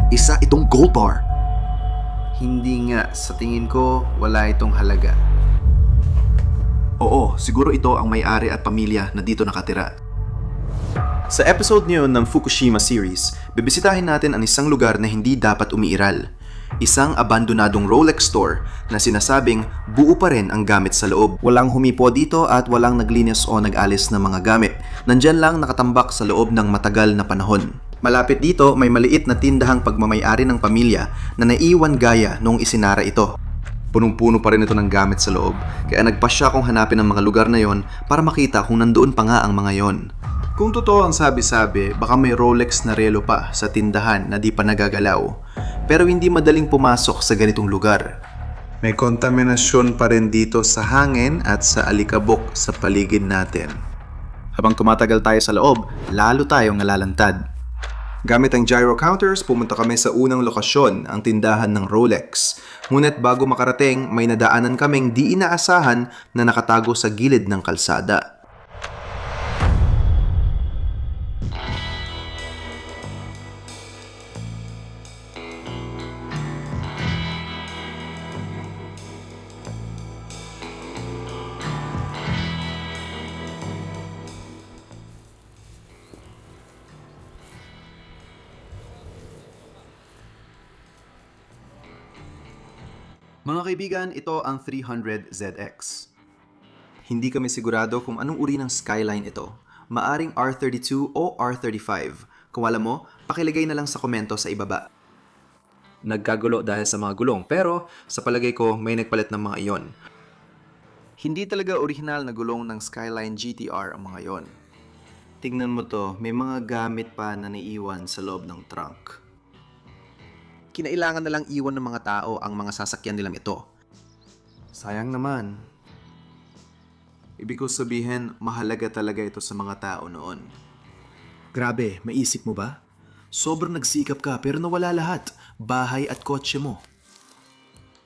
Isa itong gold bar. Hindi nga, sa tingin ko, wala itong halaga. Oo, siguro ito ang may-ari at pamilya na dito nakatira. Sa episode ngayon ng Fukushima series, bibisitahin natin ang isang lugar na hindi dapat umiiral. Isang abandonadong Rolex store na sinasabing buo pa rin ang gamit sa loob. Walang humipo dito at walang naglinis o nag-alis ng mga gamit. Nandyan lang nakatambak sa loob ng matagal na panahon. Malapit dito may maliit na tindahang pagmamayari ng pamilya na naiwan gaya noong isinara ito. Punong-puno pa rin ito ng gamit sa loob, kaya nagpasya akong hanapin ang mga lugar na yon para makita kung nandoon pa nga ang mga yon. Kung totoo ang sabi-sabi, baka may Rolex na relo pa sa tindahan na di pa nagagalaw. Pero hindi madaling pumasok sa ganitong lugar. May kontaminasyon pa rin dito sa hangin at sa alikabok sa paligid natin. Habang tumatagal tayo sa loob, lalo tayong nalalantad. Gamit ang gyro counters, pumunta kami sa unang lokasyon, ang tindahan ng Rolex. Ngunit bago makarating, may nadaanan kaming di inaasahan na nakatago sa gilid ng kalsada. Mga kaibigan, ito ang 300ZX. Hindi kami sigurado kung anong uri ng skyline ito. Maaring R32 o R35. Kung alam mo, pakilagay na lang sa komento sa ibaba. Nagkagulo dahil sa mga gulong, pero sa palagay ko may nagpalit ng mga iyon. Hindi talaga original na gulong ng Skyline GTR ang mga iyon. Tingnan mo to, may mga gamit pa na naiiwan sa loob ng trunk. Kinailangan na lang iwan ng mga tao ang mga sasakyan nilang ito. Sayang naman. Ibig ko sabihin, mahalaga talaga ito sa mga tao noon. Grabe, maisip mo ba? Sobrang nagsikap ka pero nawala lahat. Bahay at kotse mo.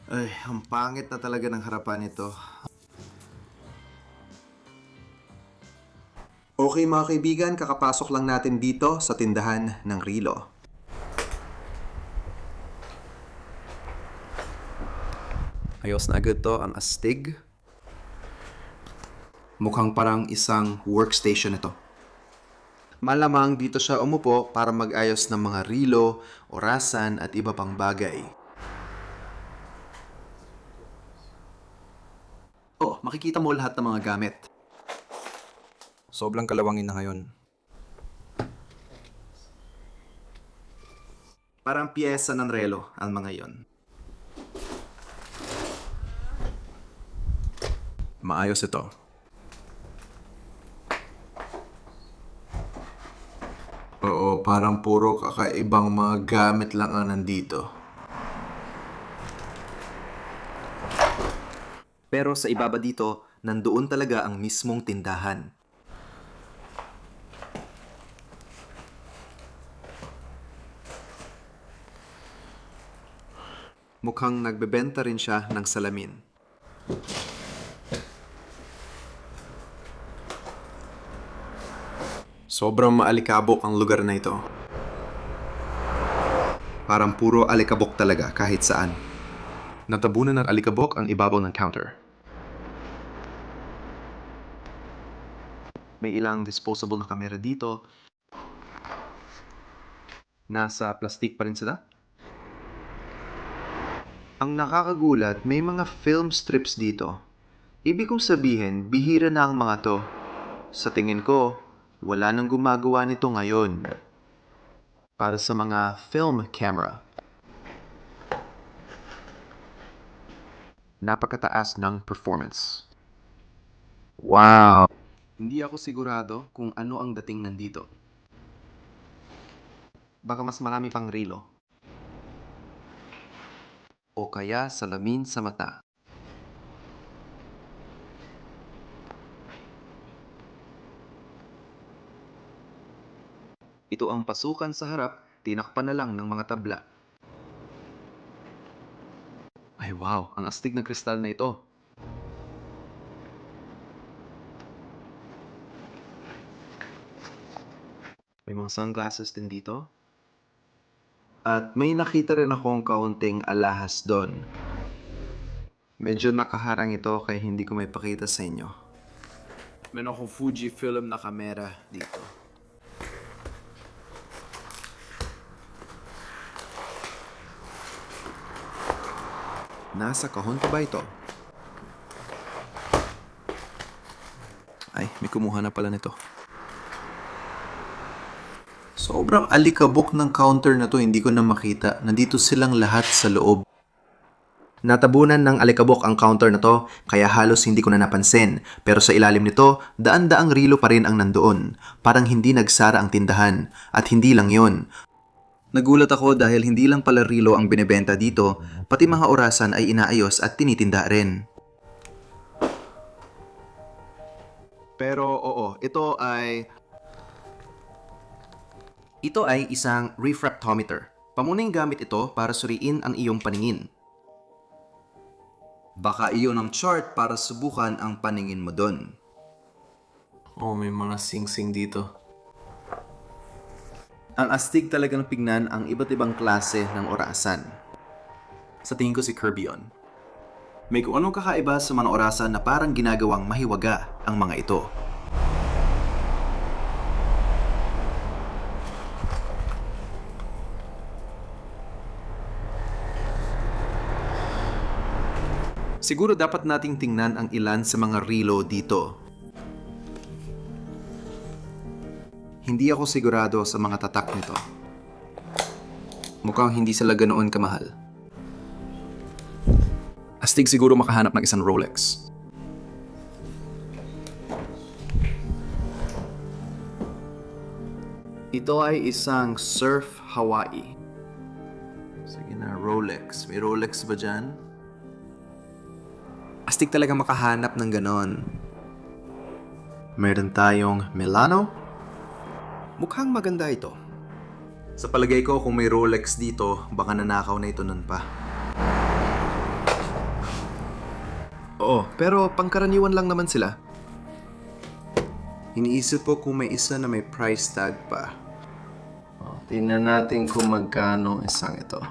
Ay, ang pangit na talaga ng harapan nito. Okay mga kaibigan, kakapasok lang natin dito sa tindahan ng Rilo. Ayos na agad to ang astig. Mukhang parang isang workstation ito. Malamang dito siya umupo para mag-ayos ng mga rilo, orasan at iba pang bagay. Oh, makikita mo lahat ng mga gamit. Sobrang kalawangin na ngayon. Parang piyesa ng relo ang mga yon. Maayos ito. Oo, parang puro kakaibang mga gamit lang ang nandito. Pero sa ibaba dito, nandoon talaga ang mismong tindahan. Mukhang nagbebenta rin siya ng salamin. Sobrang maalikabok ang lugar na ito. Parang puro alikabok talaga kahit saan. Natabunan ng alikabok ang ibabaw ng counter. May ilang disposable na camera dito. Nasa plastic pa rin sila. Ang nakakagulat, may mga film strips dito. Ibig kong sabihin, bihira na ang mga to. Sa tingin ko, wala nang gumagawa nito ngayon. Para sa mga film camera. Napakataas ng performance. Wow! Hindi ako sigurado kung ano ang dating nandito. Baka mas marami pang rilo. O kaya salamin sa mata. Ito ang pasukan sa harap, tinakpan na lang ng mga tabla. Ay wow, ang astig ng kristal na ito. May mga sunglasses din dito. At may nakita rin akong kaunting alahas doon. Medyo nakaharang ito kaya hindi ko may pakita sa inyo. Meron akong Fujifilm na kamera dito. Nasa kahon pa ba ito? Ay, may kumuha na pala nito. Sobrang alikabok ng counter na to, hindi ko na makita. Nandito silang lahat sa loob. Natabunan ng alikabok ang counter na to, kaya halos hindi ko na napansin. Pero sa ilalim nito, daan-daang rilo pa rin ang nandoon. Parang hindi nagsara ang tindahan. At hindi lang yon. Nagulat ako dahil hindi lang pala rilo ang binebenta dito, pati mga orasan ay inaayos at tinitinda rin. Pero oo, ito ay isang refractometer. Pamunay gamit ito para suriin ang iyong paningin. Baka iyon ang chart para subukan ang paningin mo doon. Oh, may mga sing-sing dito. Ang astig talagang pignan ang iba't ibang klase ng orasan. Sa tingin ko si Kirby yun. May kung anong kakaiba sa mga orasan na parang ginagawang mahiwaga ang mga ito. Siguro dapat nating tingnan ang ilan sa mga relo dito. Hindi ako sigurado sa mga tatak nito. Mukhang hindi sila ganoon kamahal. Astig siguro makahanap ng isang Rolex. Ito ay isang Surf Hawaii. Sige na, Rolex. May Rolex ba dyan? Astig talaga makahanap ng ganon. Meron tayong Milano. Mukhang maganda ito. Sa palagay ko, kung may Rolex dito, baka nanakaw na ito nun pa. Oo, pero pangkaraniwan lang naman sila. Iniisip ko kung may isa na may price tag pa. Tingnan natin kung magkano isang ito.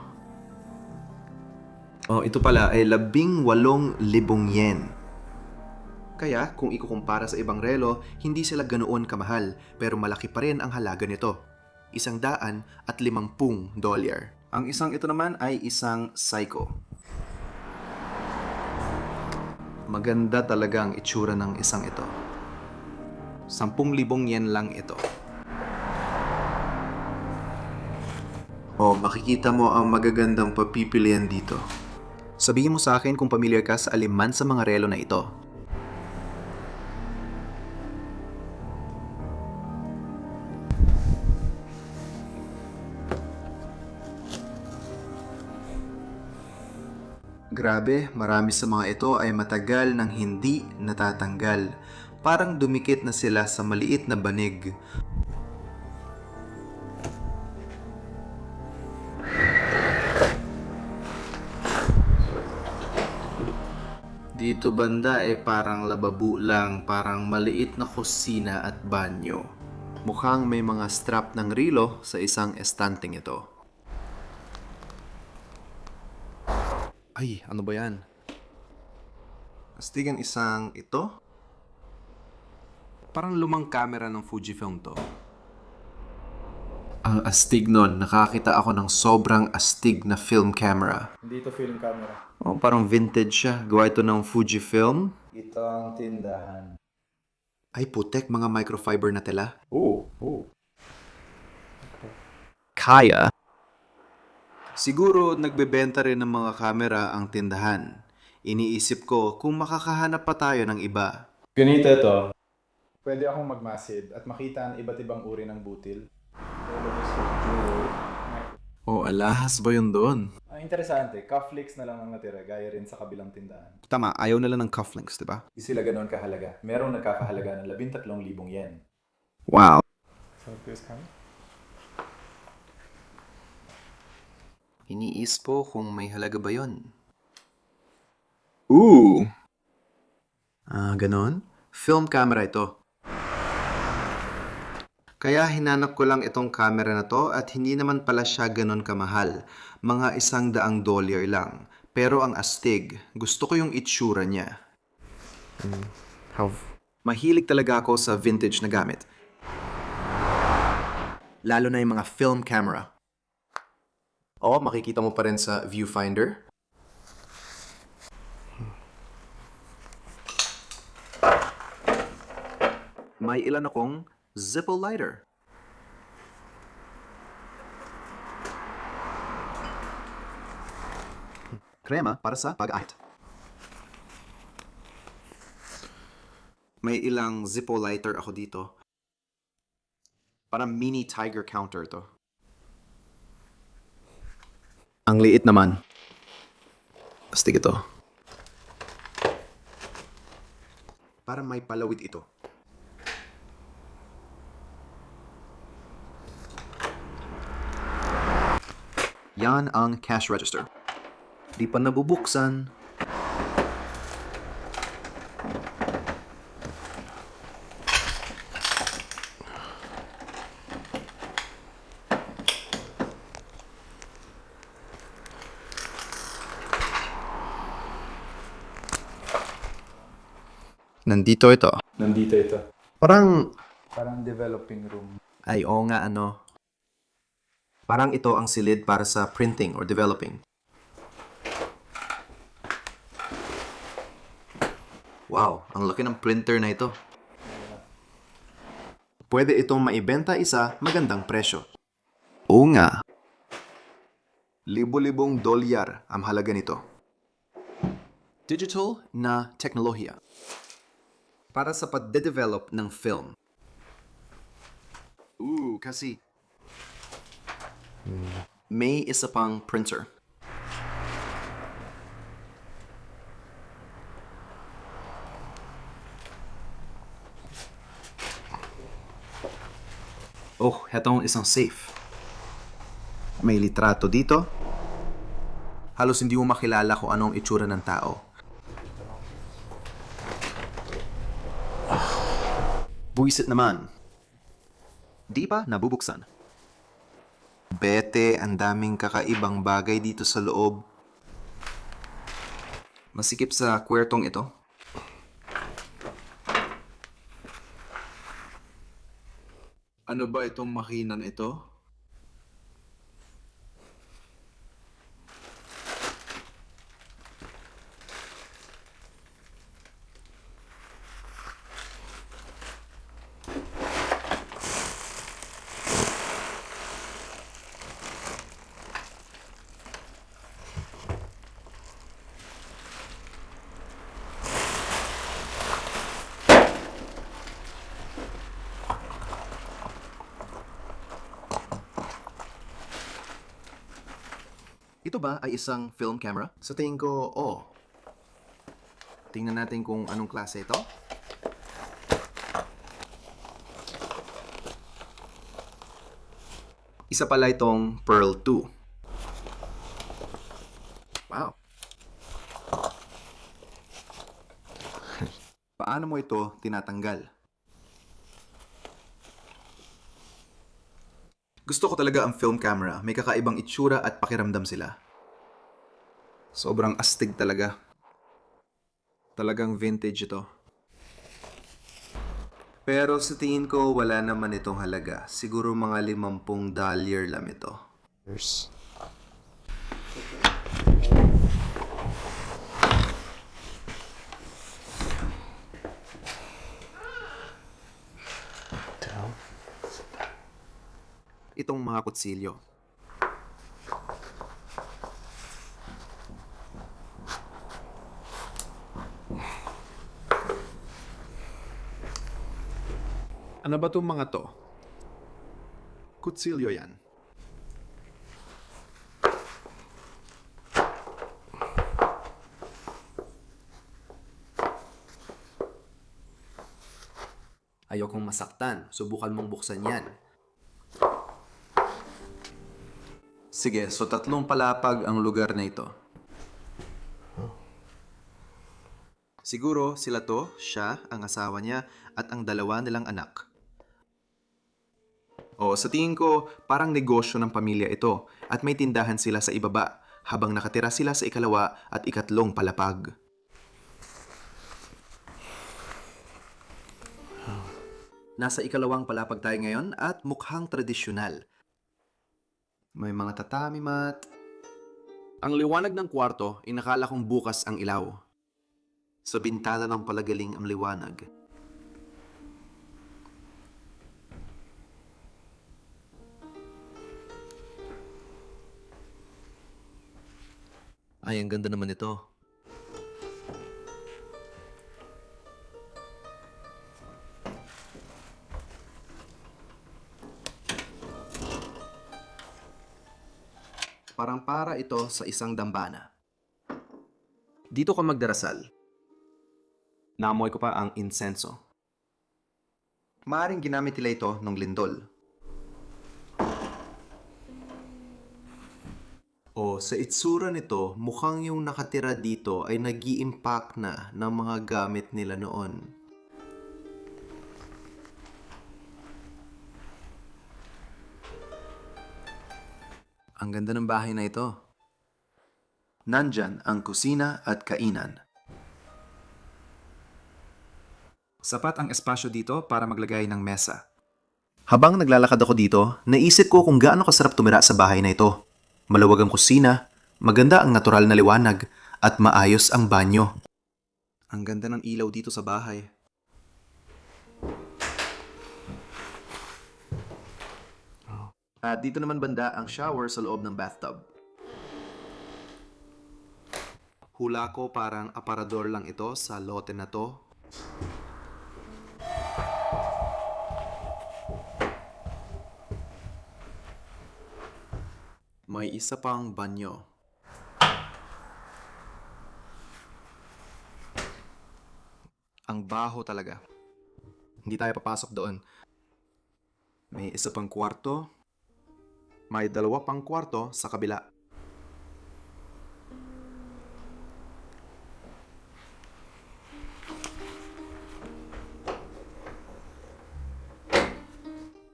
Ito pala ay 18,000 yen. Kaya, kung ikukumpara sa ibang relo, hindi sila ganoon kamahal, pero malaki pa rin ang halaga nito. $150. Ang isang ito naman ay isang Seiko. Maganda talaga ang itsura ng isang ito. 10,000 yen lang ito. Makikita mo ang magagandang papipilian dito. Sabihin mo sa akin kung pamilyar ka sa aliman sa mga relo na ito. Grabe, marami sa mga ito ay matagal nang hindi natatanggal. Parang dumikit na sila sa maliit na banig. Dito banda ay parang lababo lang, parang maliit na kusina at banyo. Mukhang may mga strap ng rilo sa isang estanting ito. Ay, ano ba yan? Astigan isang ito? Parang lumang camera ng Fujifilm to. Ang astig nun, nakakita ako ng sobrang astig na film camera. Hindi ito film camera. Parang vintage siya. Gawa ito ng Fujifilm. Ito ang tindahan. Ay putek, mga microfiber na tela. Kaya. Siguro nagbebenta rin ng mga camera ang tindahan. Iniisip ko kung makakahanap pa tayo ng iba. Ganito ito. Pwede akong magmasid at makita ang iba't ibang uri ng butil. Alahas ba yun doon? Interesante. Cufflinks na lang ang natira, gaya rin sa kabilang tindahan. Tama, ayaw nila ng cufflinks, di ba? Hindi sila ganoon kahalaga. Merong nagkakahalaga ng 13,000 yen. Wow. So, please come. Iniispo kung may halaga ba yun. Ganon? Film camera ito. Kaya hinanap ko lang itong camera na to at hindi naman pala siya ganun kamahal. Mga $100 lang. Pero ang astig, gusto ko yung itsura niya. Mahilig talaga ako sa vintage na gamit. Lalo na yung mga film camera. Oo, makikita mo pa rin sa viewfinder. May ilan akong Zippo lighter. Krema para sa pag-ahit. May ilang Zippo lighter ako dito. Parang mini Tiger counter to. Ang liit naman. Astig ito. Parang may palawit ito. Yan ang cash register. Di pa nabubuksan. Nandito ito. Nandito ito. Parang, Parang developing room. ay oo nga ano. Parang ito ang silid para sa printing or developing. Wow, ang laki ng printer na ito. Pwede itong maibenta isa magandang presyo. Oo nga. Libo-libong dolyar ang halaga nito. Digital na teknolohiya. Para sa pagde-develop ng film. Kasi may isa pang printer. Oh, hetong isang safe. May litrato dito. Halos hindi mo makilala kung anong itsura ng tao. Buisit naman. Di pa nabubuksan. Bete, ang daming kakaibang bagay dito sa loob. Masikip sa kwertong ito. Ano ba itong makinan ito? Ito ba ay isang film camera? Sa tingin ko, oo. Tingnan natin kung anong klase ito. Isa pala itong Pearl 2. Wow. Paano mo ito tinatanggal? Gusto ko talaga ang film camera. May kakaibang itsura at pakiramdam sila. Sobrang astig talaga. Talagang vintage ito. Pero sa tingin ko, wala naman itong halaga. Siguro mga $50 lang ito. Itong mga kutsilyo. Ano ba itong mga to? Kutsilyo yan. Ayokong masaktan. Subukan mong buksan yan. Sige, so 3 palapag ang lugar na ito. Siguro sila to, siya, ang asawa niya, at ang 2 nilang anak. O sa tingin ko, parang negosyo ng pamilya ito at may tindahan sila sa ibaba habang nakatira sila sa ikalawa at ikatlong palapag. Nasa ikalawang palapag tayo ngayon at mukhang tradisyonal. May mga tatami mat. Ang liwanag ng kwarto, inakala kong bukas ang ilaw. Sa bintana ng palagaling ang liwanag. Ay, ang ganda naman ito. Parang para ito sa isang dambana. Dito ka magdarasal. Naamoy ko pa ang insenso. Maaring ginamit nila ito nung lindol. O sa itsura nito, mukhang yung nakatira dito ay nag-i-impact na ng mga gamit nila noon. Ang ganda ng bahay na ito. Nandyan ang kusina at kainan. Sapat ang espasyo dito para maglagay ng mesa. Habang naglalakad ako dito, naisip ko kung gaano kasarap tumira sa bahay na ito. Maluwag ang kusina, maganda ang natural na liwanag, at maayos ang banyo. Ang ganda ng ilaw dito sa bahay. At dito naman banda ang shower sa loob ng bathtub. Hula ko parang aparador lang ito sa lote na to. May isa pang banyo. Ang baho talaga. Hindi tayo papasok doon. May isa pang kwarto. May dalawa pang kwarto sa kabila.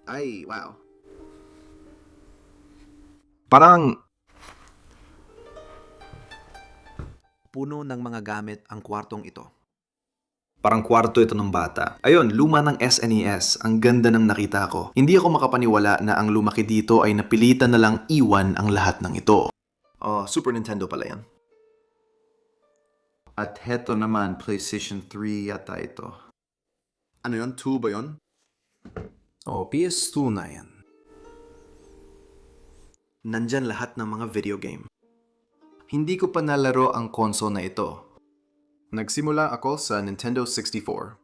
Ay, wow. Parang puno ng mga gamit ang kwartong ito. Parang kwarto ito ng bata. Ayun, luma ng SNES. Ang ganda ng nakita ko. Hindi ako makapaniwala na ang lumaki dito ay napilitan na lang iwan ang lahat ng ito. Oh, Super Nintendo pala yan. At heto naman, PlayStation 3 yata ito. Ano yun? 2 ba yun? Oh, PS2 na yan. Nandyan lahat ng mga video game. Hindi ko pa nalaro ang console na ito. Nagsimula ako sa Nintendo 64.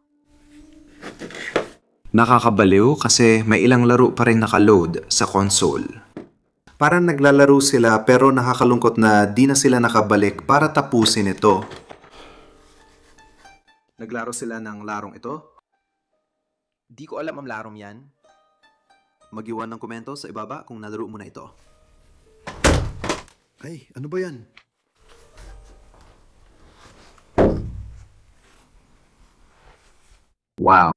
Nakakabaliw kasi may ilang laro pa rin nakaload sa console. Parang naglalaro sila pero nakakalungkot na di na sila nakabalik para tapusin ito. Naglaro sila ng larong ito? Di ko alam ang larong yan. Mag-iwan ng komento sa ibaba kung nalaro mo na ito. Ay, ano ba yan? Wow.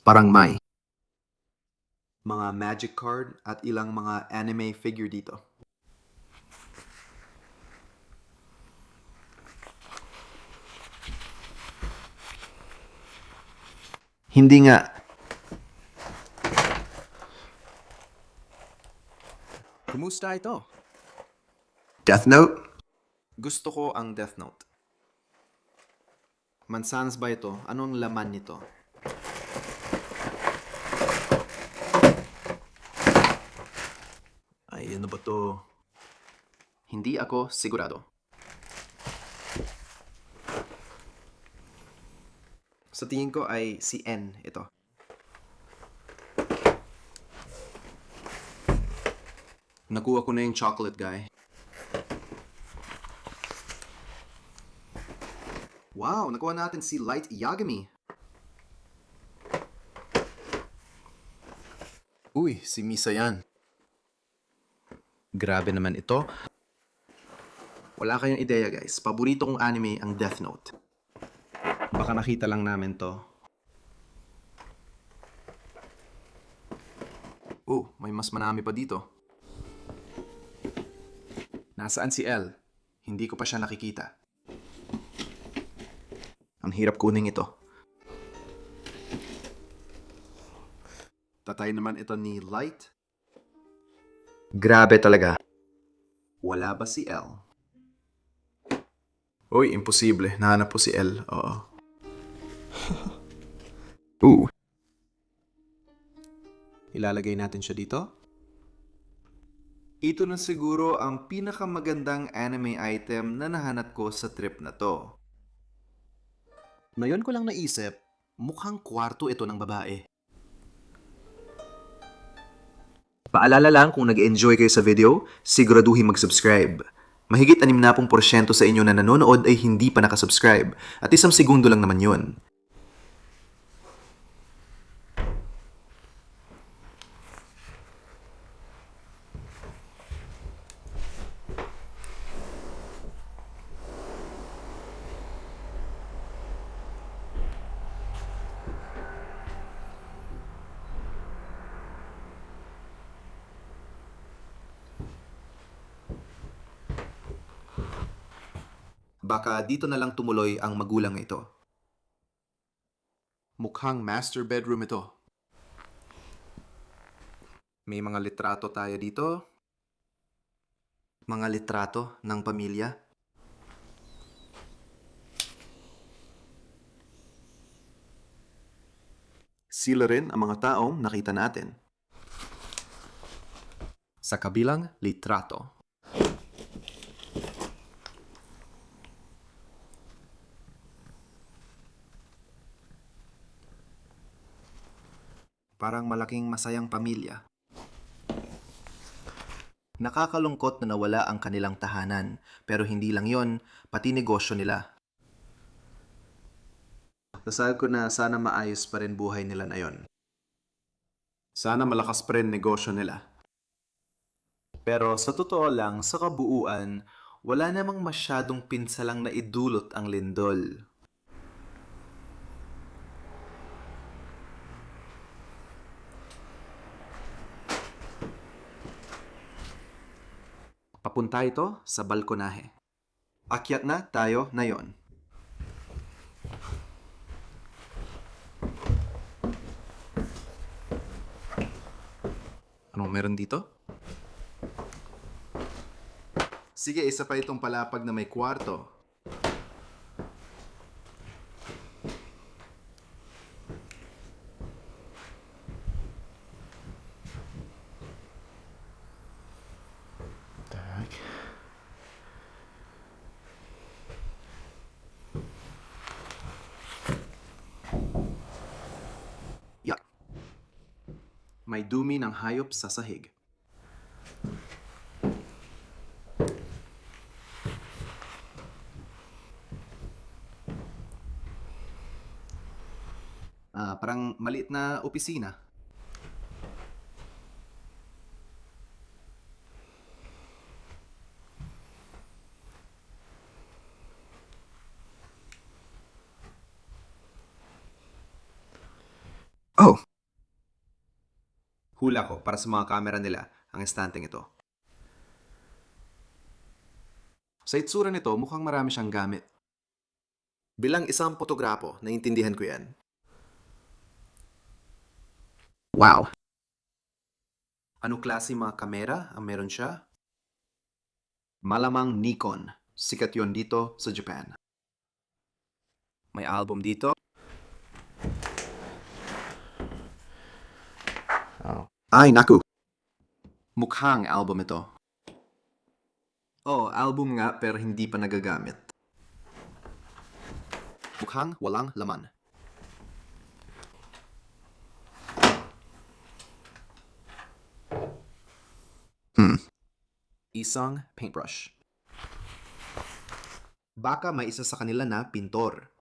Parang may mga magic card at ilang mga anime figure dito. Hindi nga. Kumusta ito? Death Note? Gusto ko ang Death Note. Mansanas ba ito? Anong laman nito? Ay, ano ba to? Hindi ako sigurado. Sa tingin ko ay si N ito. Nakuha ko na yung chocolate guy. Wow, nakuha natin si Light Yagami. Uy, si Misa yan. Grabe naman ito. Wala kayong ideya guys. Paborito kong anime ang Death Note. Baka nakita lang namin to. Oh, may mas marami pa dito. Nasaan si Elle? Hindi ko pa siya nakikita. Ang hirap kunin ito. Tatay naman ito ni Light. Grabe talaga. Wala ba si Elle? Uy, imposible. Nahanap po si Elle. Oo. Ilalagay natin siya dito. Ito na siguro ang pinakamagandang anime item na nahanap ko sa trip na to. Ngayon ko lang naisip, mukhang kwarto ito ng babae. Paalala lang kung nag-enjoy kayo sa video, siguraduhin mag-subscribe. Mahigit 60% sa inyo na nanonood ay hindi pa nakasubscribe at 1 segundo lang naman yun. Baka dito na lang tumuloy ang magulang ito. Mukhang master bedroom ito. May mga litrato tayo dito. Mga litrato ng pamilya. Sila rin ang mga taong nakita natin. Sa kabilang litrato. Parang malaking masayang pamilya. Nakakalungkot na nawala ang kanilang tahanan, pero hindi lang yon, pati negosyo nila. Dasal ko na sana maayos pa rin buhay nila na yon. Sana malakas pa rin negosyo nila. Pero sa totoo lang, sa kabuuan, wala namang masyadong pinsalang na idulot ang lindol. Papunta ito sa balkonahe. Akyat na tayo na yon. Anong meron dito? Sige, isa pa itong palapag na may kwarto. May dumi ng hayop sa sahig. Parang maliit na opisina. Oh! Hula ko para sa mga camera nila ang estanteng ito. Sa itsura nito, mukhang marami siyang gamit. Bilang isang fotograpo, naiintindihan ko yan. Wow! Ano klase mga kamera ang meron siya? Malamang Nikon. Sikat yon dito sa Japan. May album dito. Ay, naku! Mukhang album ito. Oh, album nga pero hindi pa nagagamit. Mukhang walang laman. Isang paintbrush. Baka may isa sa kanila na pintor.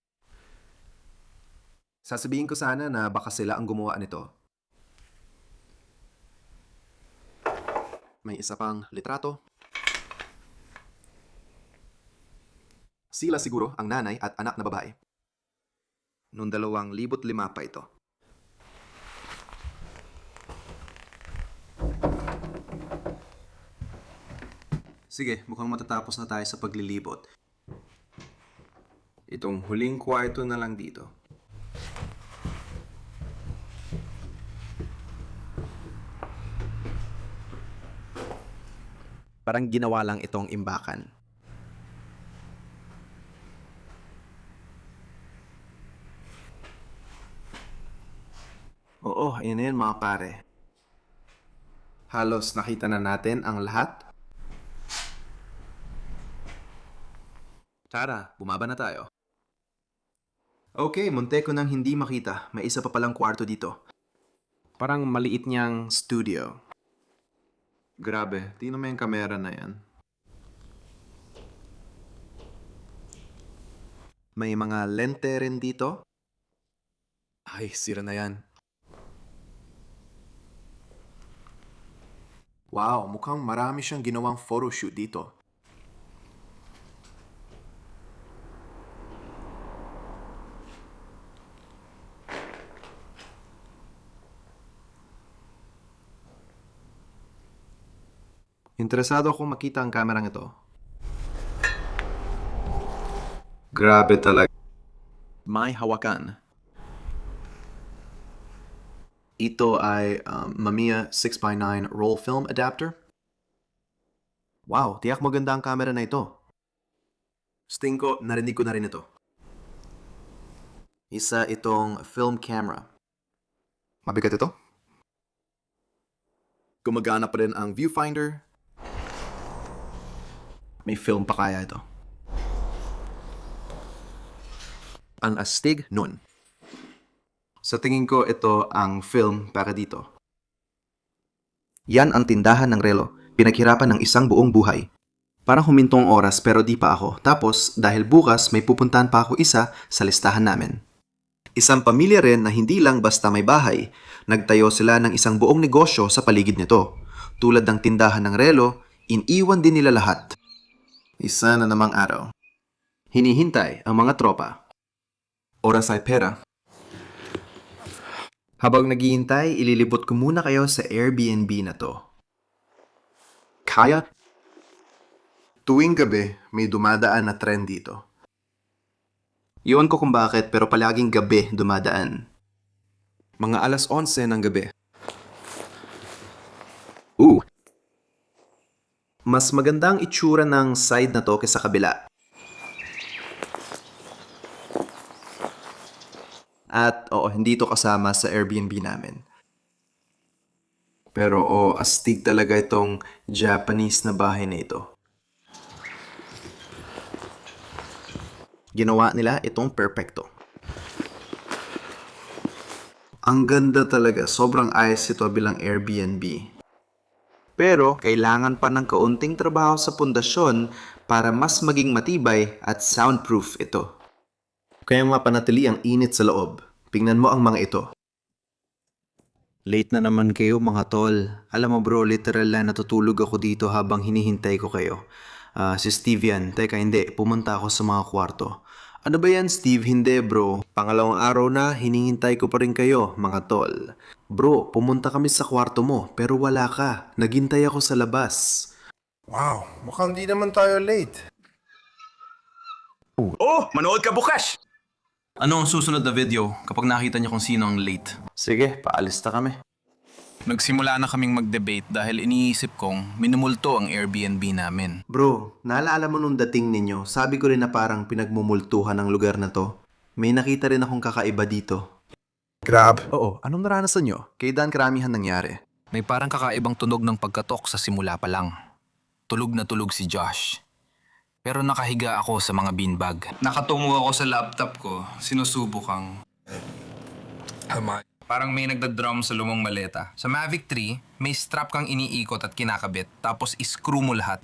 Sasabihin ko sana na baka sila ang gumawa nito. May isa pang litrato. Sila siguro ang nanay at anak na babae. Noong 2005 pa ito. Sige, mukhang matatapos na tayo sa paglilibot. Itong huling kwarto na lang dito. Parang ginawa lang itong imbakan. Oo, ayun na yun mga pare. Halos nakita na natin ang lahat. Tara, bumaba na tayo. Okay, munti ko nang hindi makita. May isa pa palang kwarto dito. Parang maliit niyang studio. Grabe, tingnan mo yung kamera na yan. May mga lente rin dito. Ay, sira na yan. Wow, mukhang marami siyang ginawang photoshoot dito. Interesado akong makita ang kamerang ito. Grabe talaga. May hawakan. Ito ay Mamiya 6x9 roll film adapter. Wow, tiyak maganda ang camera na ito. Sting ko, narinig ko na rin ito. Isa itong film camera. Mabigat ito? Gumagana pa rin ang viewfinder. May film pa kaya ito. Ang astig nun. Sa tingin ko, ito ang film para dito. Yan ang tindahan ng relo. Pinaghirapan ng isang buong buhay. Parang humintong oras pero di pa ako. Tapos, dahil bukas may pupuntahan pa ako isa sa listahan namin. Isang pamilya rin na hindi lang basta may bahay. Nagtayo sila ng isang buong negosyo sa paligid nito. Tulad ng tindahan ng relo, iniwan din nila lahat. Isa na namang araw. Hinihintay ang mga tropa. Oras ay pera. Habang naghihintay, ililibot ko muna kayo sa Airbnb na to. Kaya? Tuwing gabi, may dumadaan na tren dito. Iwan ko kung bakit pero palaging gabi dumadaan. Mga alas 11 ng gabi. Mas magandang itsura ng side na to kaysa kabila. At oo, hindi ito kasama sa Airbnb namin. Pero astig talaga itong Japanese na bahay na ito. Ginawa nila itong perfecto. Ang ganda talaga, sobrang ayos ito bilang Airbnb. Pero kailangan pa ng kaunting trabaho sa pundasyon para mas maging matibay at soundproof ito. Kaya mapanatili ang init sa loob. Tingnan mo ang mga ito. Late na naman kayo mga tol. Alam mo bro, literal na natutulog ako dito habang hinihintay ko kayo. Si Steve yan. Teka hindi, pumunta ako sa mga kwarto. Ano ba yan Steve? Hindi bro. Pangalawang araw na, hinihintay ko pa rin kayo mga tol. Bro, pumunta kami sa kwarto mo pero wala ka. Naghintay ako sa labas. Wow, mukhang di naman tayo late. Oh, manood ka bukas! Ano ang susunod na video kapag nakita niyo kung sino ang late? Sige, paalis na kami. Nagsimula na kaming mag-debate dahil iniisip kong minumulto ang Airbnb namin. Bro, naalala mo nung dating ninyo, sabi ko rin na parang pinagmumultuhan ang lugar na to. May nakita rin akong kakaiba dito. Grab. Oo, anong naranasan nyo? Kay Dan karamihan nangyari. May parang kakaibang tunog ng pagkatok sa simula pa lang. Tulog na tulog si Josh. Pero nakahiga ako sa mga beanbag. Nakatungo ako sa laptop ko, sinusubok ang... Parang may nagda-drum sa lumang maleta. Sa Mavic 3, may strap kang iniikot at kinakabit, tapos iskrew mo lahat.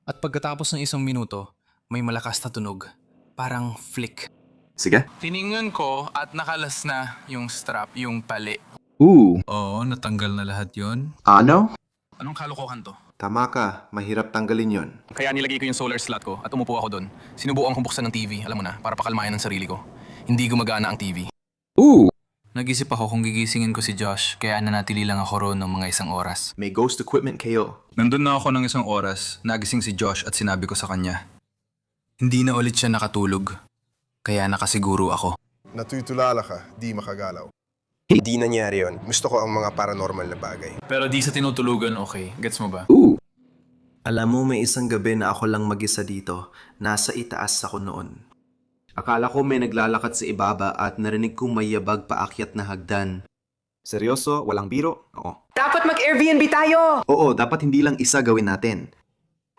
At pagkatapos ng 1 minuto, may malakas na tunog. Parang flick. Sige. Tiningnan ko at nakalas na yung strap, yung pali. Oo, natanggal na lahat yon. Ano? Anong kalokohan to? Tama ka, mahirap tanggalin yon. Kaya nilagay ko yung solar slot ko at umupo ako doon. Sinubukan kong buksan ng TV, alam mo na, para pakalmayan ang sarili ko. Hindi gumagana ang TV. Nag-isip ako kung gigisingin ko si Josh, kaya nanatili lang ako roon ng mga isang oras. May ghost equipment kayo. Nandun na ako ng isang oras, nagising si Josh at sinabi ko sa kanya. Hindi na ulit siya nakatulog, kaya nakasiguro ako. Natutulala ka, di makagalaw. Hindi nangyari yon. Gusto ko ang mga paranormal na bagay. Pero di sa tinutulugan, okay. Gets mo ba? Alam mo, may isang gabi na ako lang mag-isa dito. Nasa itaas ako noon. Akala ko may naglalakad sa ibaba at narinig kong may yabag paakyat na hagdan. Seryoso? Walang biro? Oo. Dapat mag-Airbnb tayo! Oo, dapat hindi lang isa gawin natin.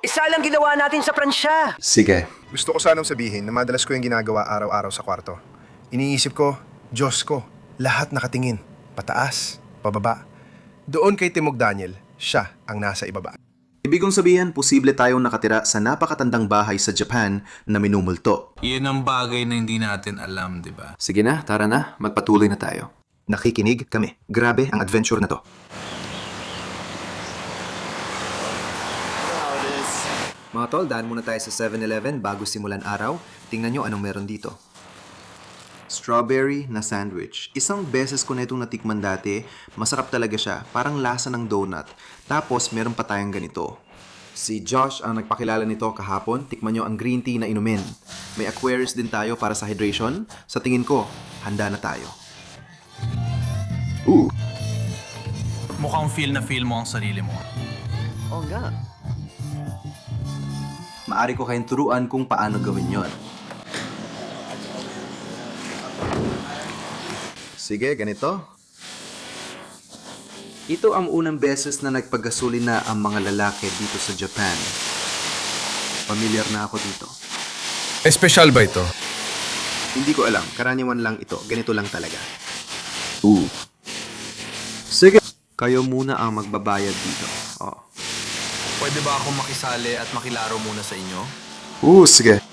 Isa lang ginawa natin sa Pransya! Sige. Gusto ko sanang sabihin na madalas ko yung ginagawa araw-araw sa kwarto. Iniisip ko, Diyos ko, lahat nakatingin. Pataas, pababa. Doon kay Timog Daniel, siya ang nasa ibaba. Ibig kong sabihin, posible tayong nakatira sa napakatandang bahay sa Japan na minumulto. Iyan ang bagay na hindi natin alam, di ba? Sige na, tara na, magpatuloy na tayo. Nakikinig kami. Grabe ang adventure na to. Mga tol, daan muna tayo sa 7-Eleven bago simulan araw. Tingnan nyo anong meron dito. Strawberry na sandwich. Isang beses ko na itong natikman dati. Masarap talaga siya. Parang lasa ng donut. Tapos, meron pa tayong ganito. Si Josh ang nagpakilala nito kahapon. Tikman nyo ang green tea na inumin. May Aquarius din tayo para sa hydration. Sa tingin ko, handa na tayo. Mukhang feel mo ang sarili mo. Oo nga. Maari ko kayong turuan kung paano gawin yon. Sige, ganito. Ito ang unang beses na nagpagasolina ang mga lalaki dito sa Japan. Familiar na ako dito. Espesyal ba ito? Hindi ko alam. Karaniwan lang ito. Ganito lang talaga. Sige. Kayo muna ang magbabayad dito. Oh. Pwede ba akong makisali at makilaro muna sa inyo? Sige.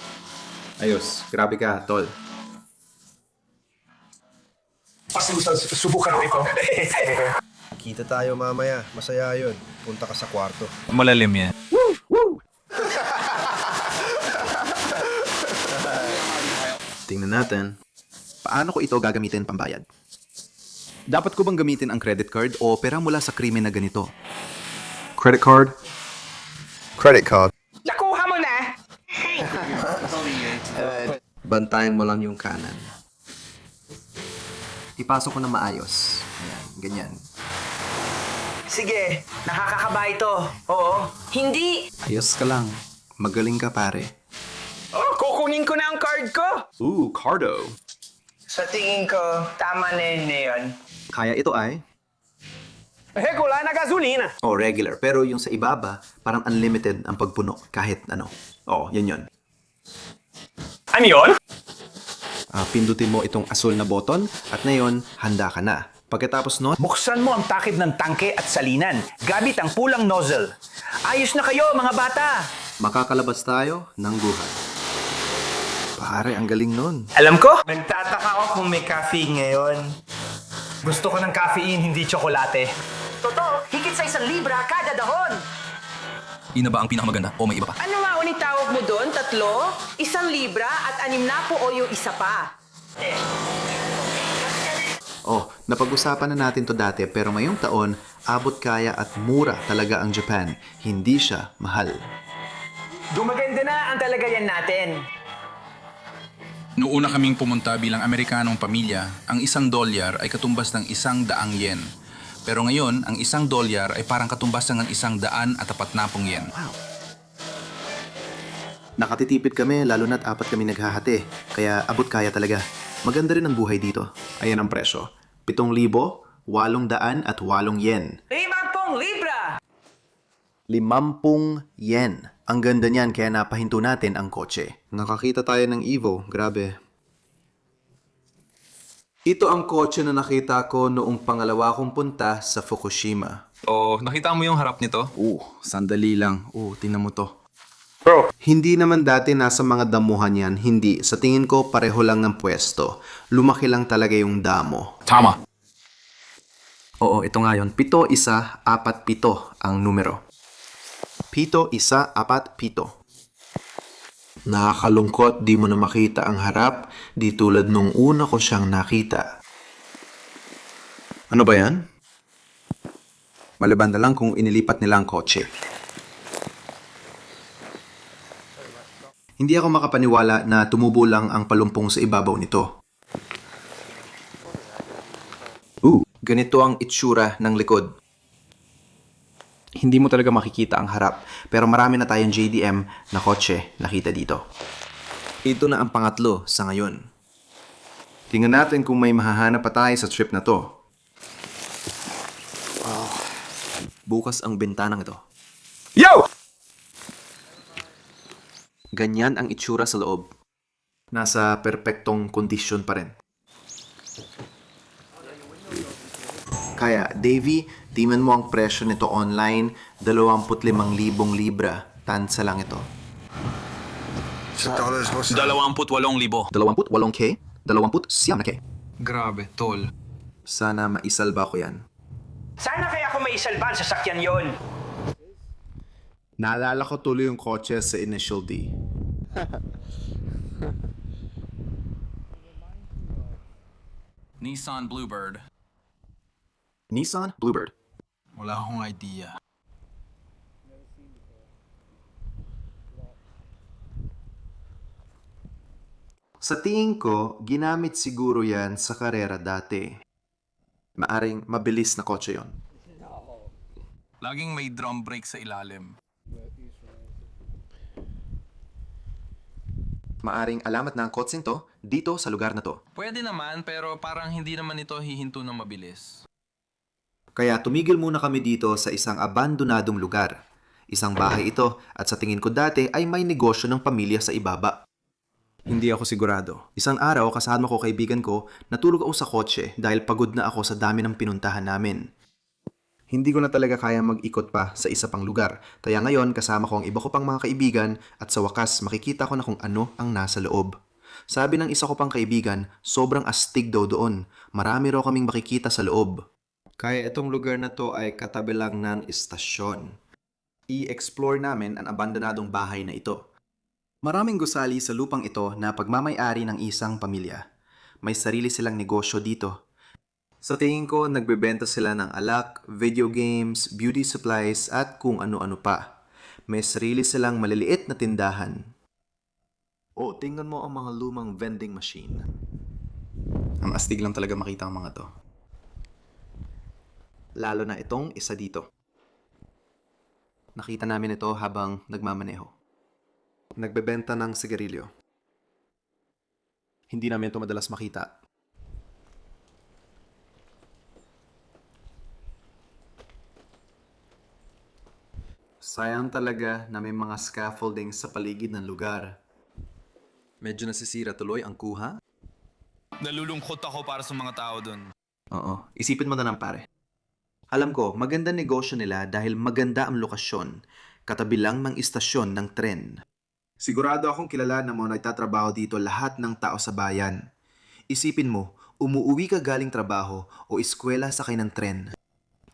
Ayos. Grabe ka, tol. Subukan mo ito. Kita tayo mamaya. Masaya yun. Punta ka sa kwarto. Malalim yan. Tingnan natin. Paano ko ito gagamitin pambayad? Dapat ko bang gamitin ang credit card o pera mula sa krimen na ganito? Credit card? Credit card. Nakuha mo na! Bantayan mo lang yung kanan. Ipasok ko na maayos. Ayan, ganyan. Sige, nakakakaba ito. Oo. Hindi! Ayos ka lang. Magaling ka, pare. Oh, kukunin ko na ang card ko! Cardo. Sa tingin ko, tama na yun na yun. Kaya ito ay? Wala na gasolina. Regular. Pero yung sa ibaba, parang unlimited ang pagpuno kahit ano. Yan yun. Ano yun? Pindutin mo itong asul na button at ngayon, handa ka na. Pagkatapos nun, Buksan mo ang takip ng tangke at salinan gamit ang pulang nozzle. Ayos na kayo, mga bata! makakalabas tayo ng buhay. Pare, ang galing nun. Alam ko? Nagtataka ako kung may caffeine ngayon. Gusto ko ng caffeine, hindi tsokolate. Totoo, higit sa 1 libra kada dahon. Ina ba ang pinakamaganda o may iba pa? Ano nga ulit tawag mo doon? 3? 1 libra at 6 na po o yung isa pa? Napag-usapan na natin to dati pero ngayong taon, abot kaya at mura talaga ang Japan. Hindi siya mahal. Gumaganda na ang talagayan natin. Noong una kaming pumunta bilang Amerikanong pamilya, ang $1 ay katumbas ng 100 yen. Pero ngayon, ang $1 ay parang katumbas ng 140 yen. Nakatitipid kami lalo na't 4 kami naghahati. Kaya abot kaya talaga. Maganda rin ang buhay dito. Ayan ang presyo. 7,808 yen. 50 libra! 50 yen. Ang ganda niyan kaya napahinto natin ang kotse. Nakakita tayo ng Evo. Grabe. Ito ang kotse na nakita ko noong pangalawa kong punta sa Fukushima. Nakita mo yung harap nito? Sandali lang. Tingnan mo to. Bro, hindi naman dati nasa mga damuhan yan. Hindi. Sa tingin ko, pareho lang ng pwesto. Lumaki lang talaga yung damo. Tama. Ito nga yun. 7-1-4-7 ang numero. 7-1-4-7. Nakakalungkot, di mo na makita ang harap, di tulad nung una ko siyang nakita. Ano ba yan? Maliban na lang kung inilipat nila ang kotse. Hindi ako makapaniwala na tumubo lang ang palumpong sa ibabaw nito. Ganito ang itsura ng likod. Hindi mo talaga makikita ang harap, pero marami na tayong JDM na kotse nakita dito. Ito na ang pangatlo sa ngayon. Tingnan natin kung may mahahanap pa tayo sa trip na to. Bukas ang bintanang ito. Yo! Ganyan ang itsura sa loob. Nasa perpektong kondisyon pa rin. Kaya, Davey, tingnan mo ang presyo nito online, 25,000 libra. Tansa lang ito. 28,000. 28K? 29K? Grabe, tol. Sana maisalba ko yan. Sana kaya ako may isalba ang sasakyan yon. Naalala ko tuloy yung kotse sa Initial D. Nissan Bluebird. Nissan Bluebird. Wala akong idea. Sa tingin ko, ginamit siguro yan sa karera dati. Maaring mabilis na kotse yon. Laging may drum brake sa ilalim. Maaring alamat na ang kotseng to dito sa lugar na to. Pwede naman, pero parang hindi naman ito hihinto ng mabilis. Kaya tumigil muna kami dito sa isang abandonadong lugar. Isang bahay ito at sa tingin ko dati ay may negosyo ng pamilya sa ibaba. Hindi ako sigurado. Isang araw kasama ko kaibigan ko, natulog ako sa kotse dahil pagod na ako sa dami ng pinuntahan namin. Hindi ko na talaga kaya mag-ikot pa sa isa pang lugar. Kaya ngayon kasama ko ang iba ko pang mga kaibigan at sa wakas makikita ko na kung ano ang nasa loob. Sabi ng isa ko pang kaibigan, sobrang astig daw doon. Marami raw kaming makikita sa loob. Kaya itong lugar na to ay katabi lang ng istasyon. I-explore namin ang abandonadong bahay na ito. Maraming gusali sa lupang ito na pagmamay-ari ng isang pamilya. May sarili silang negosyo dito. Sa tingin ko, nagbebenta sila ng alak, video games, beauty supplies at kung ano-ano pa. May sarili silang maliliit na tindahan. Oh, tingnan mo ang mga lumang vending machine. Ang astig lang talaga makita ang mga to. Lalo na itong isa dito. Nakita namin ito habang nagmamaneho. Nagbebenta ng sigarilyo. Hindi namin ito madalas makita. Sayang talaga na may mga scaffolding sa paligid ng lugar. Medyo nasisira tuloy ang kuha. Nalulungkot ako para sa mga tao dun. Oo, isipin mo na lang pare. Alam ko, maganda negosyo nila dahil maganda ang lokasyon. Katabi lang ng istasyon ng tren. Sigurado akong kilala na mga nagtatrabaho dito lahat ng tao sa bayan. Isipin mo, umuuwi ka galing trabaho o eskwela sakay ng tren.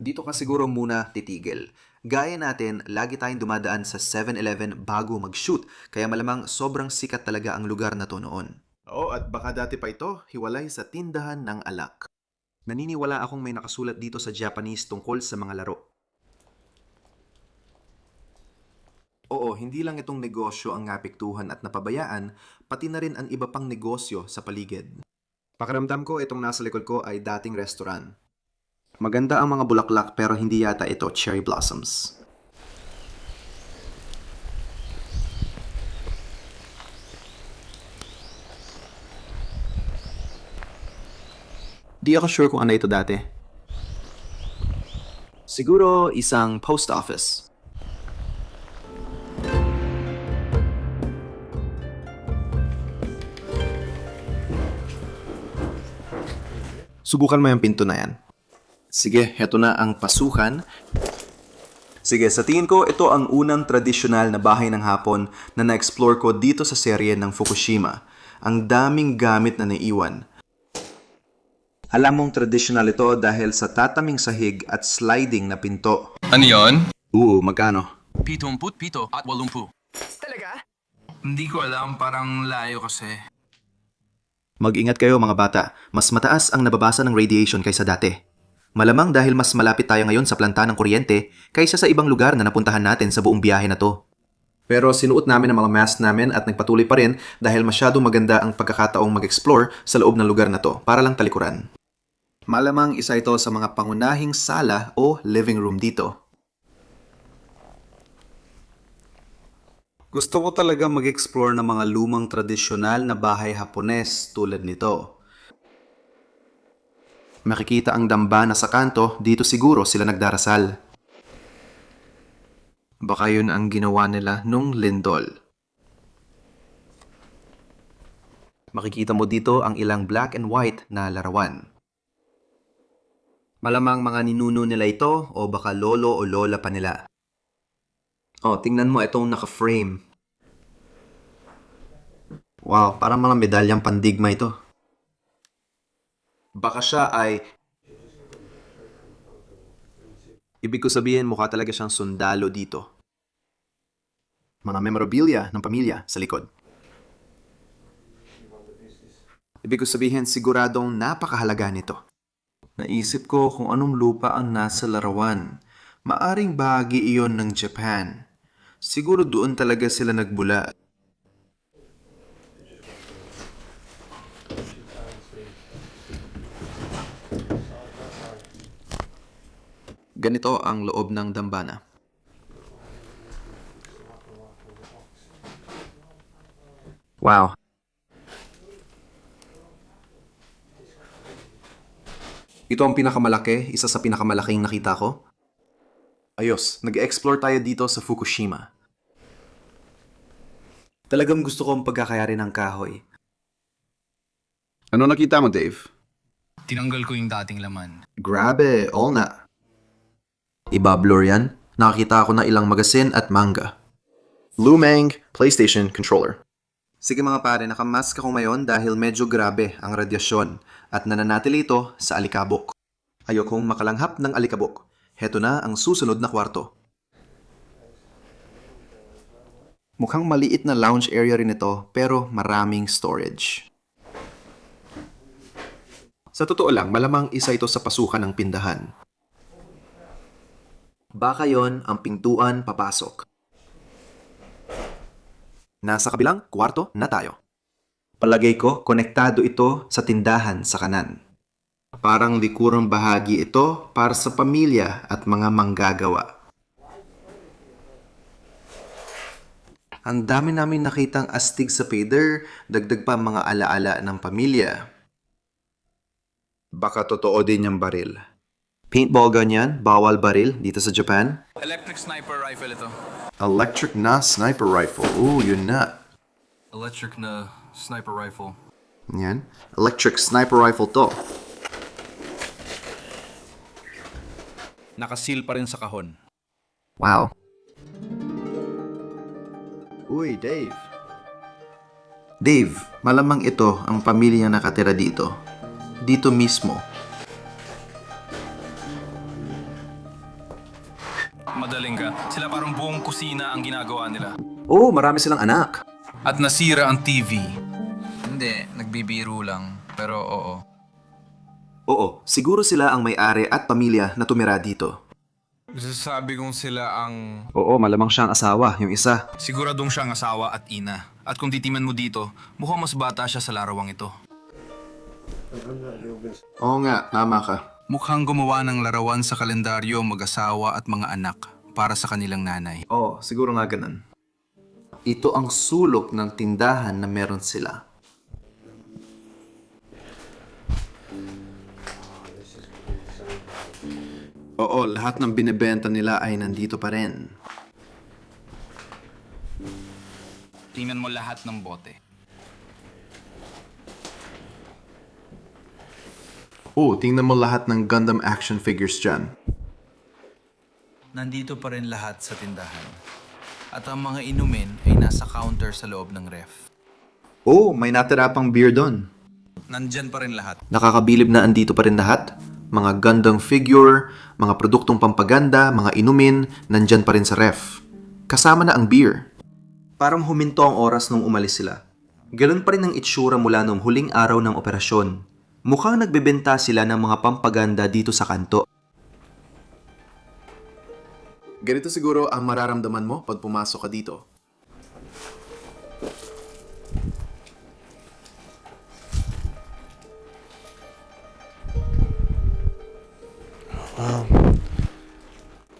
Dito ka siguro muna titigil. Gaya natin, lagi tayong dumadaan sa 7-Eleven bago mag-shoot, kaya malamang sobrang sikat talaga ang lugar na to noon. Oo, at baka dati pa ito, hiwalay sa tindahan ng alak. Naniniwala akong may nakasulat dito sa Japanese tungkol sa mga laro. Oo, hindi lang itong negosyo ang napiktuhan at napabayaan, pati na rin ang iba pang negosyo sa paligid. Pakiramdam ko itong nasa likod ko ay dating restaurant. Maganda ang mga bulaklak pero hindi yata ito cherry blossoms. Di ako sure kung ano ito dati. Siguro isang post office. Subukan mo yung pinto na yan. Sige, heto na ang pasukan. Sige, sa tingin ko, ito ang unang tradisyonal na bahay ng Hapon na na-explore ko dito sa serye ng Fukushima. Ang daming gamit na naiwan. Alam mong tradisyonal ito dahil sa tataming sahig at sliding na pinto. Ano yon? Magkano? 77 at 80. Talaga? Hindi ko alam, parang layo kasi. Mag-ingat kayo mga bata. Mas mataas ang nababasa ng radiation kaysa dati. Malamang dahil mas malapit tayo ngayon sa planta ng kuryente kaysa sa ibang lugar na napuntahan natin sa buong biyahe na to. Pero sinuot namin ang mga mask namin at nagpatuloy pa rin dahil masyadong maganda ang pagkakataong mag-explore sa loob ng lugar na to para lang talikuran. Malamang isa ito sa mga pangunahing sala o living room dito. Gusto ko talaga mag-explore ng mga lumang tradisyonal na bahay Hapones tulad nito. Makikita ang dambana sa kanto, dito siguro sila nagdarasal. Baka yun ang ginawa nila nung lindol. Makikita mo dito ang ilang black and white na larawan. Malamang mga ninuno nila ito o baka lolo o lola pa nila. Oh, tingnan mo itong naka-frame. Wow, parang mga medalyang pandigma ito. Baka siya ay... Ibig ko sabihin, mukha talaga siyang sundalo dito. Mga memorabilia ng pamilya sa likod. Ibig ko sabihin, siguradong napakahalaga nito. Naisip ko kung anong lupa ang nasa larawan. Maaring bahagi iyon ng Japan. Siguro doon talaga sila nagbula. Ganito ang loob ng dambana. Wow. Ito ang pinakamalaki, isa sa pinakamalaking nakita ko. Ayos, nag-explore tayo dito sa Fukushima. Talagang gusto kong pagkakayari ng kahoy. Ano nakita mo, Dave? Tinanggal ko yung dating laman. Grabe, all na. Iba-blur yan. Nakakita ako na ilang magasin at manga. Lumang PlayStation Controller. Sige mga pare, nakamask ako ngayon dahil medyo grabe ang radyasyon at nananatili ito sa alikabok. Ayokong makalanghap ng alikabok. Heto na ang susunod na kwarto. Mukhang maliit na lounge area rin ito pero maraming storage. Sa totoo lang, malamang isa ito sa pasukan ng pindahan. Baka yon ang pintuan papasok. Nasa kabilang kwarto na tayo. Palagay ko, konektado ito sa tindahan sa kanan. Parang likurang bahagi ito para sa pamilya at mga manggagawa. Ang dami namin nakitang astig sa pader, dagdag pa mga alaala ng pamilya. Baka totoo din yung baril. Paintball gun yan, bawal baril dito sa Japan. Electric sniper rifle ito. Electric na sniper rifle. Ooh, yun na. Electric na sniper rifle. Yan. Electric sniper rifle to. Nakasil pa rin sa kahon. Wow. Uy, Dave. Dave, malamang ito ang pamilya nakatira dito. Dito mismo. Madaling ka. Sila parang buong kusina ang ginagawa nila. Oh, marami silang anak. At nasira ang TV. Hindi, nagbibiro lang. Pero oo. Oo, siguro sila ang may-ari at pamilya na tumira dito. Sasabi kong sila ang... Oo, malamang siyang asawa, yung isa. Siguradong siyang asawa at ina. At kung titiman mo dito, mukhang mas bata siya sa larawang ito. Oo nga, tama ka. Mukhang gumawa ng larawan sa kalendaryo mag-asawa at mga anak para sa kanilang nanay. Oo, siguro nga ganun. Ito ang sulok ng tindahan na meron sila. Oo, lahat ng binibenta nila ay nandito pa rin. Tingnan mo lahat ng bote. Oo, tingnan mo lahat ng Gundam action figures dyan. Nandito pa rin lahat sa tindahan. At ang mga inumin ay nasa counter sa loob ng ref. Oo, may natira pang beer doon. Nandyan pa rin lahat. Nakakabilib na andito pa rin lahat. Mga Gundam figure, mga produktong pampaganda, mga inumin, nandyan pa rin sa ref. Kasama na ang beer. Parang huminto ang oras nung umalis sila. Ganun pa rin ang itsura mula nung huling araw ng operasyon. Mukhang nagbebenta sila ng mga pampaganda dito sa kanto. Ganito siguro ang mararamdaman mo pag pumasok ka dito.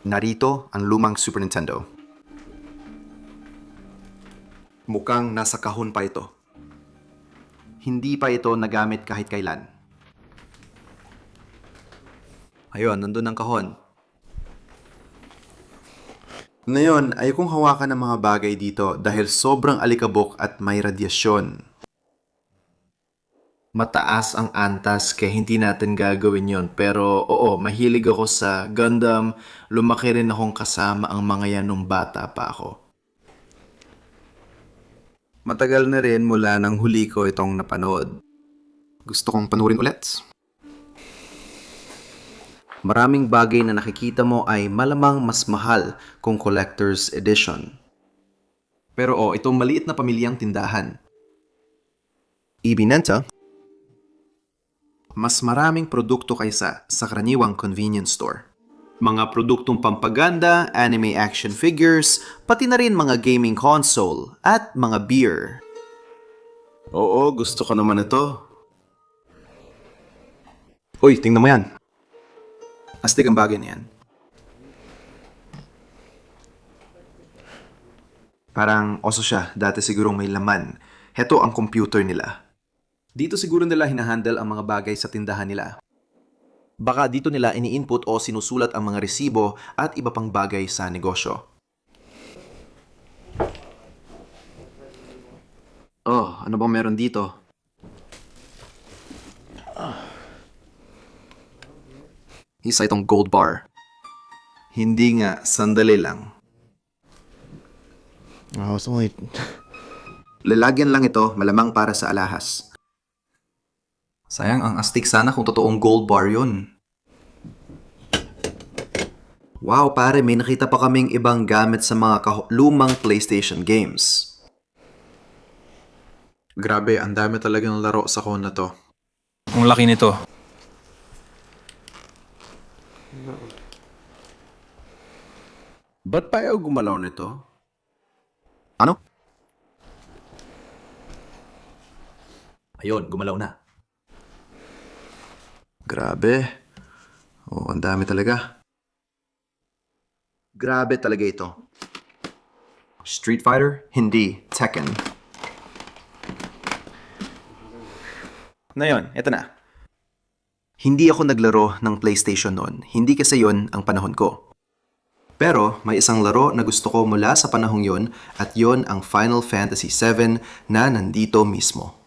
Narito ang lumang Super Nintendo. Mukhang nasa kahon pa ito. Hindi pa ito nagamit kahit kailan. Ayun, nandun ang kahon. Ngayon, ay kong hawakan ng mga bagay dito dahil sobrang alikabok at may radyasyon. Mataas ang antas kaya hindi natin gagawin yon. Pero oo, mahilig ako sa Gundam. Lumaki rin akong kasama ang mga yan nung bata pa ako. Matagal na rin mula nang huli ko itong napanood. Gusto kong panurin ulit. Maraming bagay na nakikita mo ay malamang mas mahal kung collector's edition. Pero itong maliit na pamilyang tindahan. Ibinenta mas maraming produkto kaysa sa karaniwang convenience store. Mga produktong pampaganda, anime action figures, pati na rin mga gaming console at mga beer. Oo, gusto ko naman ito. Uy, tingnan mo yan. Astig ang bagay na yan. Parang oso siya, dati sigurong may laman. Heto ang computer nila. Dito siguro nila hinahandle ang mga bagay sa tindahan nila. Baka dito nila ini-input o sinusulat ang mga resibo at iba pang bagay sa negosyo. Oh, ano bang meron dito? Isa itong gold bar. Hindi nga, sandali lang. Lalagyan lang ito, malamang para sa alahas. Sayang, ang astig sana kung totoong gold bar yun. Wow, pare, may nakita pa kaming ibang gamit sa mga lumang PlayStation games. Grabe, ang dami talagang laro sa kahon na to. Ang laki nito. Ba't pa ayaw gumalaw nito? Ano? Ayun, gumalaw na. Grabe. Oh, ang dami talaga. Grabe talaga ito. Street Fighter? Hindi. Tekken. Ngayon, eto na. Hindi ako naglaro ng PlayStation noon. Hindi kasi yon ang panahon ko. Pero may isang laro na gusto ko mula sa panahong yon at yon ang Final Fantasy VII na nandito mismo.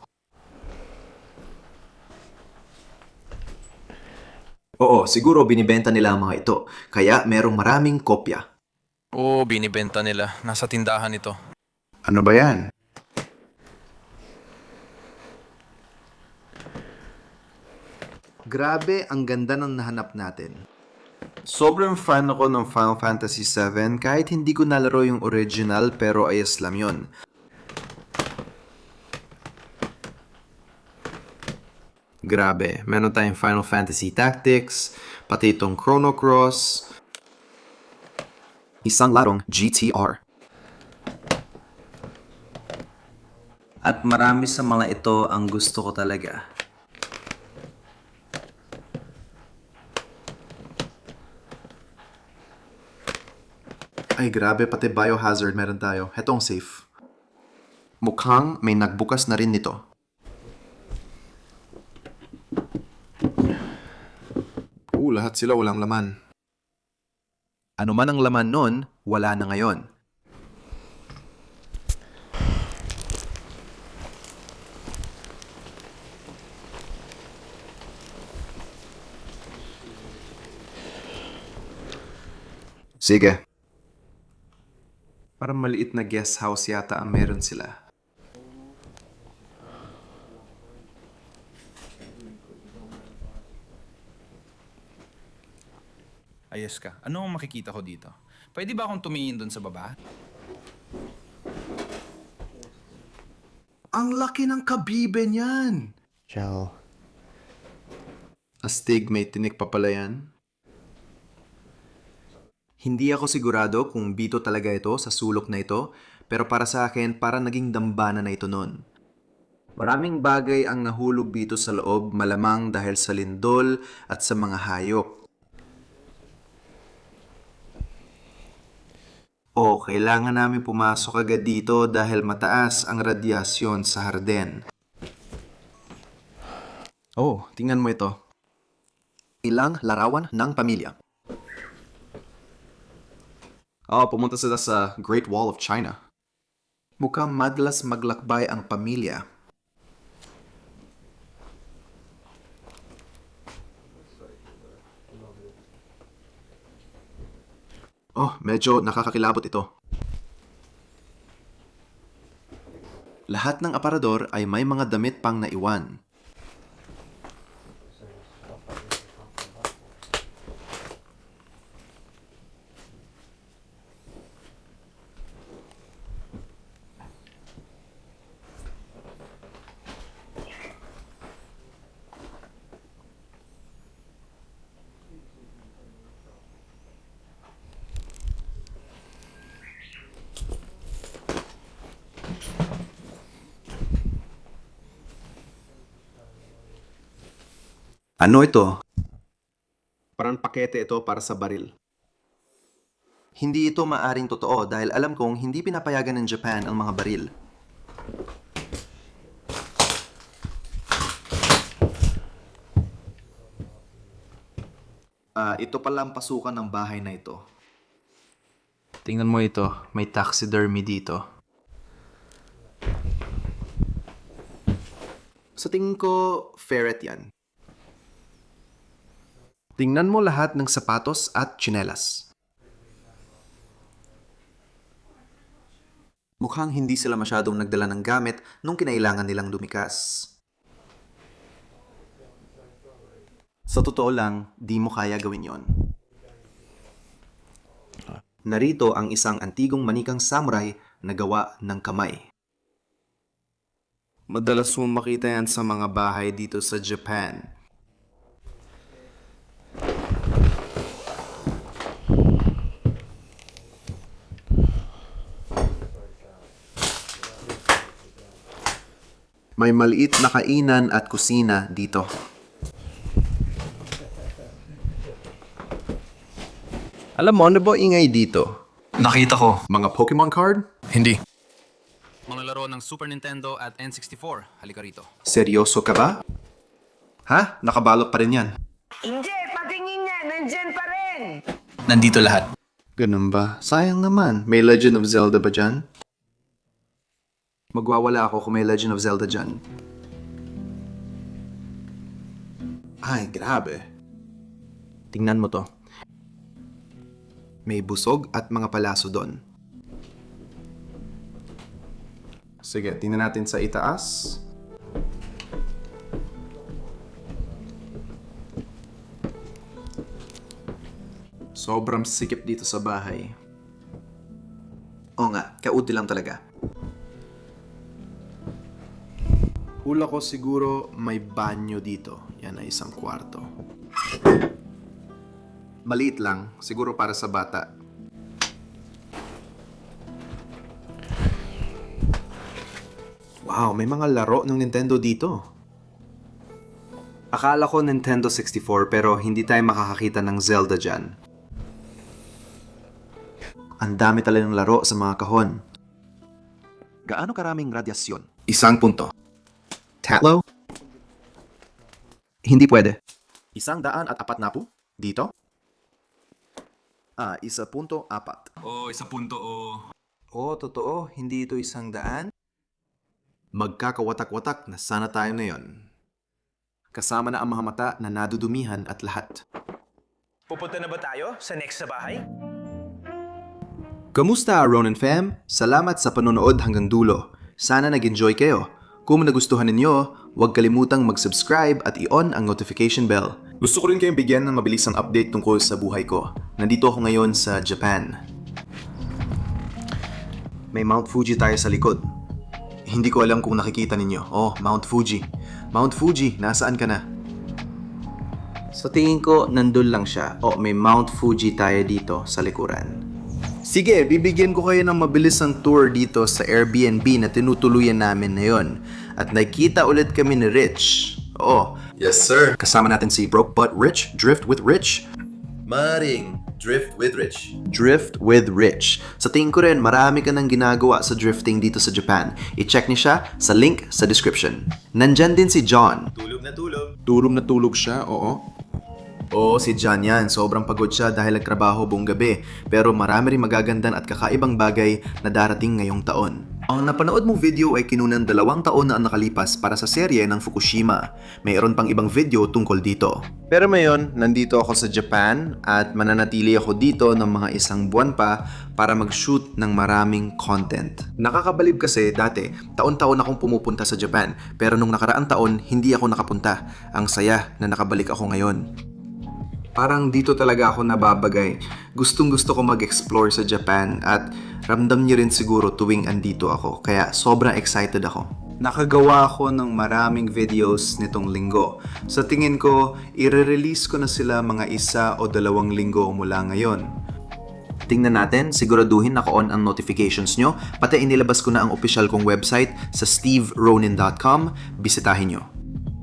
Oo, siguro binibenta nila ang mga ito, kaya merong maraming kopya. Oo, binibenta nila. Nasa tindahan ito. Ano ba yan? Grabe, ang ganda ng nahanap natin. Sobrang fan ako ng Final Fantasy VII kahit hindi ko nalaro yung original pero ayos lang yun. Grabe, meron tayong Final Fantasy Tactics, pati itong Chrono Cross, isang larong GTR. At marami sa mga ito ang gusto ko talaga. Ay grabe, pati Biohazard meron tayo. Hetong safe. Mukhang may nagbukas na rin nito. Lahat sila walang laman. Ano man ang laman nun, wala na ngayon. Sige. Parang maliit na guest house yata ang meron sila. Ayos ka. Ano ang makikita ko dito? Pwede ba akong tumingin dun sa baba? Ang laki ng kabibe niyan! Astig, may tinik pa pala yan. Hindi ako sigurado kung bito talaga ito sa sulok na ito, pero para sa akin, para naging dambana na ito noon. Maraming bagay ang nahulog dito sa loob, malamang dahil sa lindol at sa mga hayop. O, kailangan namin pumasok agad dito dahil mataas ang radyasyon sa harden. Oh, tingnan mo ito. Ilang larawan ng pamilya. Pumunta sila sa Great Wall of China. Mukhang madalas maglakbay ang pamilya. Medyo nakakakilabot ito. Lahat ng aparador ay may mga damit pang naiwan. Ano ito? Parang pakete ito para sa baril. Hindi ito maaring totoo dahil alam kong hindi pinapayagan ng Japan ang mga baril. Ito pala ang pasukan ng bahay na ito. Tingnan mo ito, may taxidermy dito. Sa tingin ko, ferret yan. Tingnan mo lahat ng sapatos at tsinelas. Mukhang hindi sila masyadong nagdala ng gamit nung kinailangan nilang lumikas. Sa totoo lang, di mo kaya gawin yon. Narito ang isang antigong manikang samurai na gawa ng kamay. Madalas mo makita yan sa mga bahay dito sa Japan. May maliit na kainan at kusina dito. Alam mo, ano ba ingay dito? Nakita ko. Mga Pokemon card? Hindi. Mga laro ng Super Nintendo at N64. Halika rito. Seryoso ka ba? Ha? Nakabalot pa rin yan. Hindi, patingin niya, nandyan pa rin. Nandito lahat. Ganun ba? Sayang naman. May Legend of Zelda ba dyan? Magwawala ako kung may Legend of Zelda dyan. Ay, grabe. Tingnan mo to. May busog at mga palaso doon. Sige, tingnan natin sa itaas. Sobrang sikip dito sa bahay. Oo nga, kaunti lang talaga. Hula ko siguro may banyo dito. Yan ay isang kwarto. Maliit lang, siguro para sa bata. Wow, may mga laro ng Nintendo dito. Akala ko Nintendo 64 pero hindi tayo makakakita ng Zelda dyan. Ang dami talagang laro sa mga kahon. Gaano karaming radyasyon? 1 punto. Tatlo? Hindi pwede. 104 dito? 1.4. Oh, 1 punto Oo, totoo. Hindi ito 100. Magkakawatak-watak na sana tayo na yon. Kasama na ang mga mata na nadudumihan at lahat. Pupunta na ba tayo sa next na bahay? Kamusta, Ronin fam? Salamat sa panonood hanggang dulo. Sana nag-enjoy kayo. Kung nagustuhan ninyo, huwag kalimutang mag-subscribe at i-on ang notification bell. Gusto ko rin kayong bigyan ng mabilisang update tungkol sa buhay ko. Nandito ako ngayon sa Japan. May Mount Fuji tayo sa likod. Hindi ko alam kung nakikita ninyo. Oh, Mount Fuji. Mount Fuji, nasaan ka na? Sa tingin ko, nandun lang siya. O, may Mount Fuji tayo dito sa likuran. Sige, bibigyan ko kayo ng mabilisang tour dito sa Airbnb na tinutuluyan namin ngayon. At nakita ulit kami ni Rich. Oo. Yes, sir. Kasama natin si Broke But Rich, Drift with Rich. Maring, Drift with Rich. Drift with Rich. Sa tingin ko rin, marami ka nang ginagawa sa drifting dito sa Japan. I-check niyo siya sa link sa description. Nandyan din si John. Tulog na tulog. Tulog na tulog siya, oo. Oo, si John yan. Sobrang pagod siya dahil nagtrabaho buong gabi. Pero marami rin magagandang at kakaibang bagay na darating ngayong taon. Ang napanood mong video ay kinunan 2 taon na ang nakalipas para sa serye ng Fukushima. Mayroon pang ibang video tungkol dito. Pero ngayon, nandito ako sa Japan at mananatili ako dito ng mga 1 buwan pa para mag-shoot ng maraming content. Nakakabalib kasi dati, taon-taon akong pumupunta sa Japan. Pero nung nakaraang taon, hindi ako nakapunta. Ang saya na nakabalik ako ngayon. Parang dito talaga ako nababagay. Gustong-gusto ko mag-explore sa Japan at ramdam niyo rin siguro tuwing andito ako. Kaya sobrang excited ako. Nakagawa ako ng maraming videos nitong linggo. Sa tingin ko, i-release ko na sila mga 1 o 2 linggo mula ngayon. Tingnan natin, siguraduhin naka-on ang notifications nyo. Pati inilabas ko na ang official kong website sa steveronin.com. Bisitahin nyo.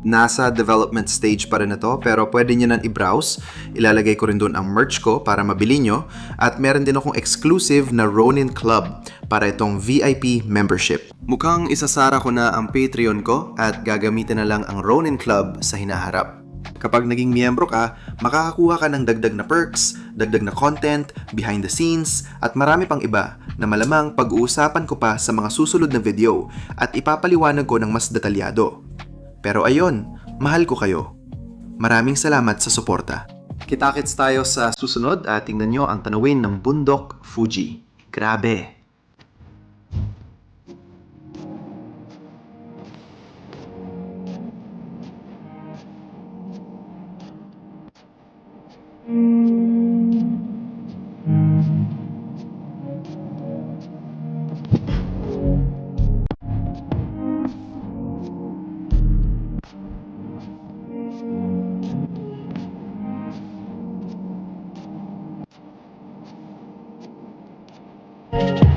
Nasa development stage pa rin ito pero pwede nyo nang i-browse. Ilalagay ko rin doon ang merch ko para mabili nyo. At meron din akong exclusive na Ronin Club para itong VIP membership. Mukhang isasara ko na ang Patreon ko at gagamitin na lang ang Ronin Club sa hinaharap. Kapag naging miyembro ka, makakakuha ka ng dagdag na perks, dagdag na content, behind the scenes, at marami pang iba na malamang pag-uusapan ko pa sa mga susunod na video at ipapaliwanag ko ng mas detalyado. Pero ayun, mahal ko kayo. Maraming salamat sa suporta. Kita-kits tayo sa susunod at tingnan nyo ang tanawin ng bundok Fuji. Grabe! Mm.